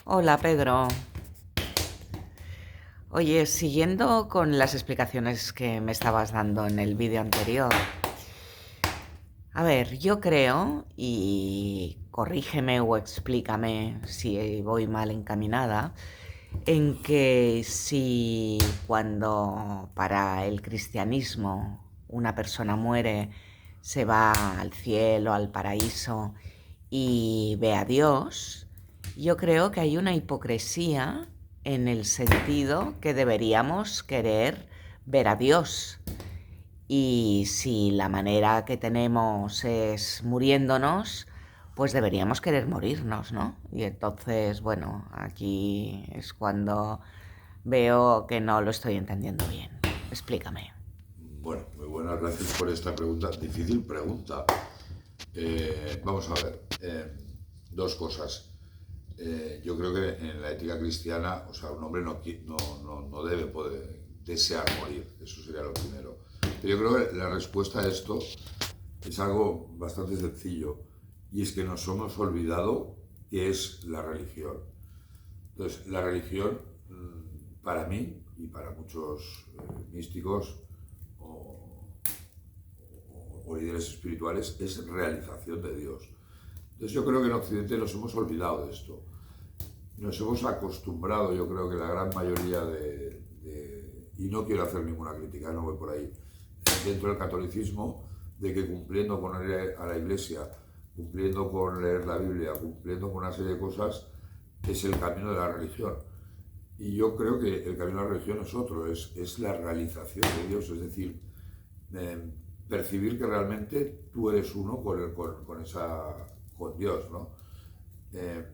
Hola, Pedro. Oye, siguiendo con las explicaciones que me estabas dando en el vídeo anterior. A ver, yo creo, y corrígeme o explícame si voy mal encaminada, en que si cuando para el cristianismo una persona muere, se va al cielo, al paraíso y ve a Dios, yo creo que hay una hipocresía en el sentido que deberíamos querer ver a Dios. Y si la manera que tenemos es muriéndonos, pues deberíamos querer morirnos, ¿no? Y entonces, bueno, aquí es cuando veo que no lo estoy entendiendo bien. Explícame. Bueno, muy buenas gracias por esta pregunta. Difícil pregunta. Vamos a ver. Dos cosas. Yo creo que en la ética cristiana, o sea, un hombre no debe poder desear morir. Eso sería lo primero. Pero yo creo que la respuesta a esto es algo bastante sencillo. Y es que nos hemos olvidado qué es la religión. Entonces, la religión, para mí y para muchos místicos, o líderes espirituales, es realización de Dios. Entonces yo creo que en Occidente nos hemos olvidado de esto. Nos hemos acostumbrado, yo creo que la gran mayoría y no quiero hacer ninguna crítica, no voy por ahí, dentro del catolicismo, de que cumpliendo con ir a la iglesia, cumpliendo con leer la Biblia, cumpliendo con una serie de cosas, es el camino de la religión. Y yo creo que el camino de la religión es otro, es la realización de Dios, es decir, percibir que realmente tú eres uno con Dios, ¿no? Eh,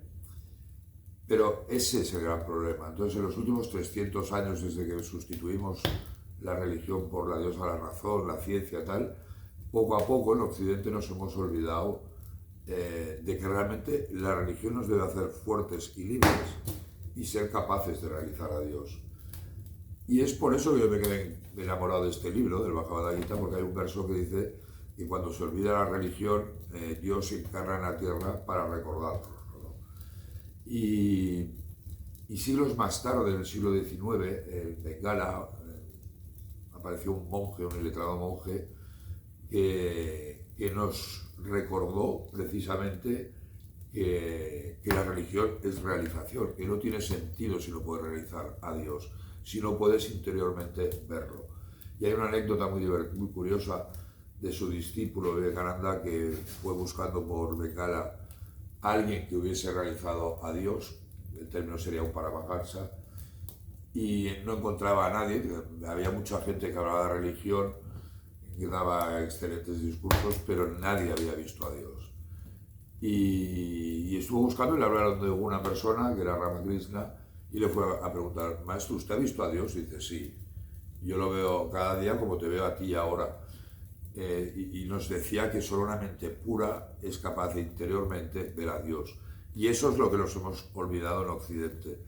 pero ese es el gran problema. Entonces, en los últimos 300 años, desde que sustituimos la religión por la diosa la razón, la ciencia, tal, poco a poco en Occidente nos hemos olvidado de que realmente la religión nos debe hacer fuertes y libres y ser capaces de realizar a Dios. Y es por eso que yo me quedé enamorado de este libro, del Bhagavad Gita, porque hay un verso que dice que cuando se olvida la religión, Dios se encarna en la tierra para recordarlo, ¿no? Y siglos más tarde, en el siglo XIX, en Bengala, apareció un monje, un iletrado monje, que nos recordó precisamente que la religión es realización, que no tiene sentido si no puedes realizar a Dios, si no puedes interiormente verlo. Y hay una anécdota muy curiosa de su discípulo Vivekananda, que fue buscando por Bengala a alguien que hubiese realizado a Dios, el término sería un Paramahansa, y no encontraba a nadie. Había mucha gente que hablaba de religión, que daba excelentes discursos, pero nadie había visto a Dios. Y estuvo buscando y le hablaron de una persona que era Ramakrishna y le fue a preguntar: maestro, ¿usted ha visto a Dios? Y dice: sí, yo lo veo cada día como te veo a ti ahora. Y nos decía que solo una mente pura es capaz de interiormente ver a Dios. Y eso es lo que nos hemos olvidado en Occidente,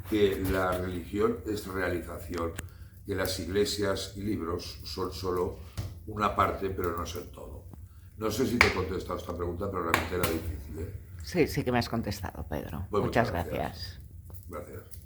que la religión es realización, que las iglesias y libros son solo una parte, pero no es el todo. No sé si te he contestado esta pregunta, pero realmente era difícil, ¿eh? Sí, sí que me has contestado, Pedro. Pues muchas Muchas gracias. gracias. Gracias.